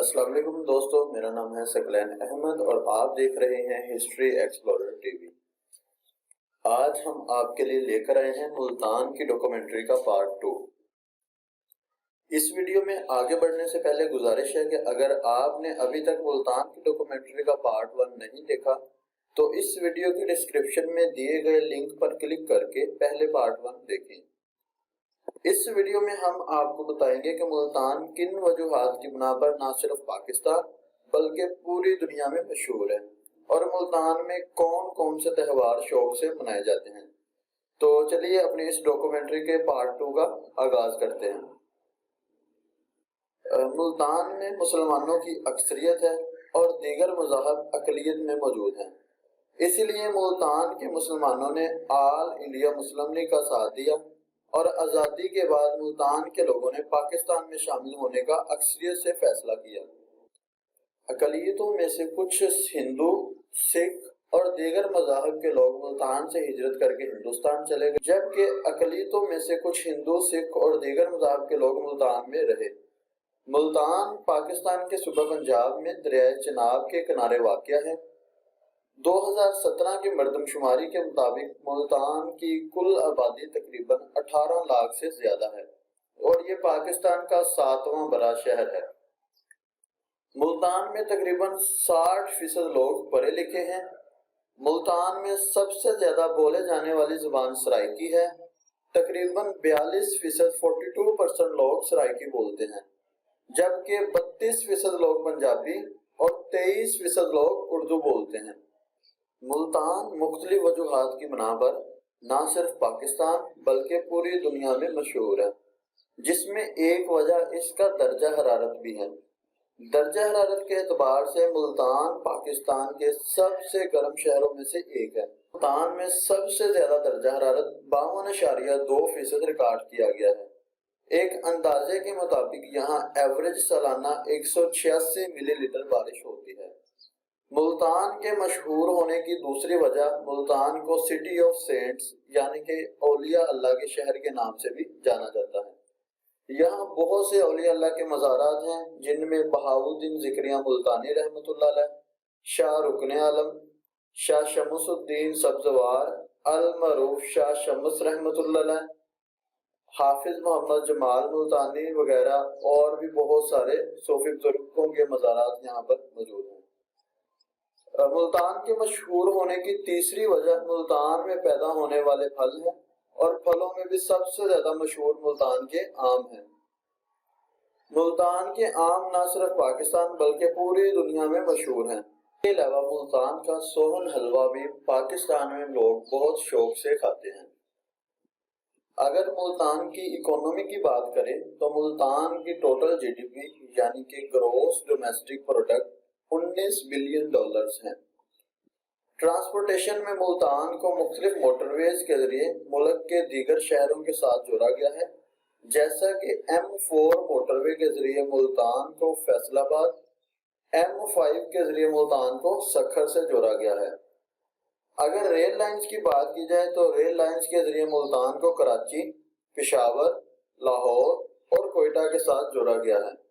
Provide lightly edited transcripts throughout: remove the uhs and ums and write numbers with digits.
السلام علیکم دوستو، میرا نام ہے ثقلین احمد اور آپ دیکھ رہے ہیں ہسٹری ایکسپلورر ٹی وی۔ آج ہم آپ کے لیے لے کر آئے ہیں ملتان کی ڈاکومنٹری کا پارٹ 2۔ اس ویڈیو میں آگے بڑھنے سے پہلے گزارش ہے کہ اگر آپ نے ابھی تک ملتان کی ڈاکومنٹری کا پارٹ 1 نہیں دیکھا تو اس ویڈیو کی ڈسکرپشن میں دیے گئے لنک پر کلک کر کے پہلے پارٹ 1 دیکھیں۔ اس ویڈیو میں ہم آپ کو بتائیں گے کہ ملتان کن وجوہات کی بنا پر نہ صرف پاکستان بلکہ پوری دنیا میں مشہور ہے اور ملتان میں کون کون سے تہوار شوق سے منائے جاتے ہیں۔ تو چلیے اپنی اس ڈاکومنٹری کے پارٹ 2 کا آغاز کرتے ہیں۔ ملتان میں مسلمانوں کی اکثریت ہے اور دیگر مذاہب اقلیت میں موجود ہیں، اسی لیے ملتان کے مسلمانوں نے آل انڈیا مسلم لیگ کا ساتھ دیا اور آزادی کے بعد ملتان کے لوگوں نے پاکستان میں شامل ہونے کا اکثریت سے فیصلہ کیا۔ اقلیتوں میں سے کچھ ہندو، سکھ اور دیگر مذاہب کے لوگ ملتان سے ہجرت کر کے ہندوستان چلے گئے، جبکہ اقلیتوں میں سے کچھ ہندو، سکھ اور دیگر مذاہب کے لوگ ملتان میں رہے۔ ملتان پاکستان کے صوبہ پنجاب میں دریائے چناب کے کنارے واقع ہے۔ 2017 کی مردم شماری کے مطابق ملتان کی کل آبادی تقریباً 18 لاکھ سے زیادہ ہے اور یہ پاکستان کا 7واں بڑا شہر ہے۔ ملتان میں تقریباً 60% لوگ پڑھے لکھے ہیں۔ ملتان میں سب سے زیادہ بولے جانے والی زبان سرائیکی ہے۔ تقریباً 42% 42% لوگ سرائیکی بولتے ہیں، جبکہ 32% لوگ پنجابی اور 23% لوگ اردو بولتے ہیں۔ ملتان مختلف وجوہات کی بنا پر نہ صرف پاکستان بلکہ پوری دنیا میں مشہور ہے، جس میں ایک وجہ اس کا درجہ حرارت بھی ہے۔ درجہ حرارت کے اعتبار سے ملتان پاکستان کے سب سے گرم شہروں میں سے ایک ہے۔ ملتان میں سب سے زیادہ درجہ حرارت 52.2% ریکارڈ کیا گیا ہے۔ ایک اندازے کے مطابق یہاں ایوریج سالانہ 186 ملی لیٹر بارش ہوتی ہے۔ ملتان کے مشہور ہونے کی دوسری وجہ ملتان کو سٹی آف سینٹس یعنی کہ اولیاء اللہ کے شہر کے نام سے بھی جانا جاتا ہے۔ یہاں بہت سے اولیاء اللہ کے مزارات ہیں، جن میں بہاؤالدین ذکریہ ملتانی رحمۃ اللہ علیہ، شاہ رکن عالم، شاہ شمس الدین سبزوار، المعروف شاہ شمس رحمۃ اللہ علیہ، حافظ محمد جمال ملتانی وغیرہ اور بھی بہت سارے صوفی بزرگوں کے مزارات یہاں پر موجود ہیں۔ ملتان کے مشہور ہونے کی تیسری وجہ ملتان میں پیدا ہونے والے پھل ہیں اور پھلوں میں بھی سب سے زیادہ مشہور ملتان کے آم ہیں۔ ملتان کے آم نہ صرف پاکستان بلکہ پوری دنیا میں مشہور ہیں۔ اس کے علاوہ ملتان کا سوہن حلوہ بھی پاکستان میں لوگ بہت شوق سے کھاتے ہیں۔ اگر ملتان کی اکانومی کی بات کریں تو ملتان کی ٹوٹل جی ڈی پی یعنی کہ گروس ڈومیسٹک پروڈکٹ $19 بلین ہیں۔ ٹرانسپورٹیشن میں ملتان کو مختلف موٹر ویز کے ذریعے ملک کے دیگر شہروں کے ساتھ جوڑا گیا ہے، جیسا کہ M4 موٹر وے کے ذریعے ملتان کو فیصل آباد، M5 کے ذریعے ملتان کو سکھر سے جوڑا گیا ہے۔ اگر ریل لائنز کی بات کی جائے تو ریل لائنز کے ذریعے ملتان کو کراچی، پشاور، لاہور اور کوئٹہ کے ساتھ جوڑا گیا ہے۔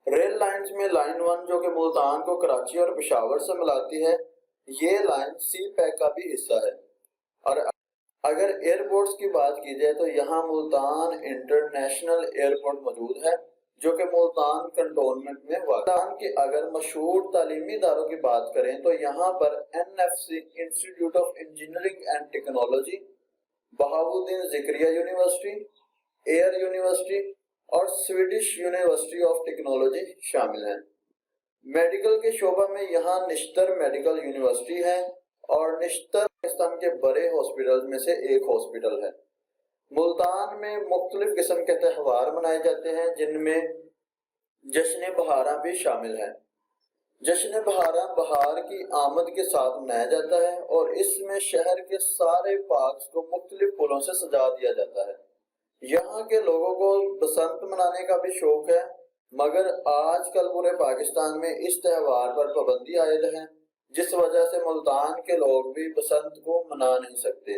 ریل لائنز میں لائن 1 جو کہ ملتان کو کراچی اور پشاور سے ملاتی ہے، یہ لائن سی پیک کا بھی حصہ ہے۔ اور اگر ایئرپورٹس کی بات کی جائے تو یہاں ملتان انٹرنیشنل ایئرپورٹ موجود ہے جو کہ ملتان کنٹونمنٹ میں واقع ہے۔ ملتان کے اگر مشہور تعلیمی اداروں کی بات کریں تو یہاں پر NFC institute of engineering and technology, Bahauddin Zakariya university, air university اور سویڈش یونیورسٹی آف ٹیکنالوجی شامل ہیں۔ میڈیکل کے شعبہ میں یہاں نشتر میڈیکل یونیورسٹی ہے اور نشتر پاکستان کے بڑے ہاسپٹل میں سے ایک ہاسپٹل ہے۔ ملتان میں مختلف قسم کے تہوار منائے جاتے ہیں، جن میں جشن بہاراں بھی شامل ہے۔ جشن بہاراں بہار کی آمد کے ساتھ منایا جاتا ہے اور اس میں شہر کے سارے پارکس کو مختلف پھولوں سے سجا دیا جاتا ہے۔ یہاں کے لوگوں کو بسنت منانے کا بھی شوق ہے، مگر آج کل پورے پاکستان میں اس تہوار پر پابندی عائد ہے، جس وجہ سے ملتان کے لوگ بھی بسنت کو منا نہیں سکتے۔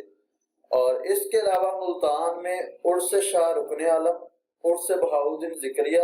اور اس کے علاوہ ملتان میں عرس شاہ رکن عالم، عرس بہاؤالدین ذکریہ،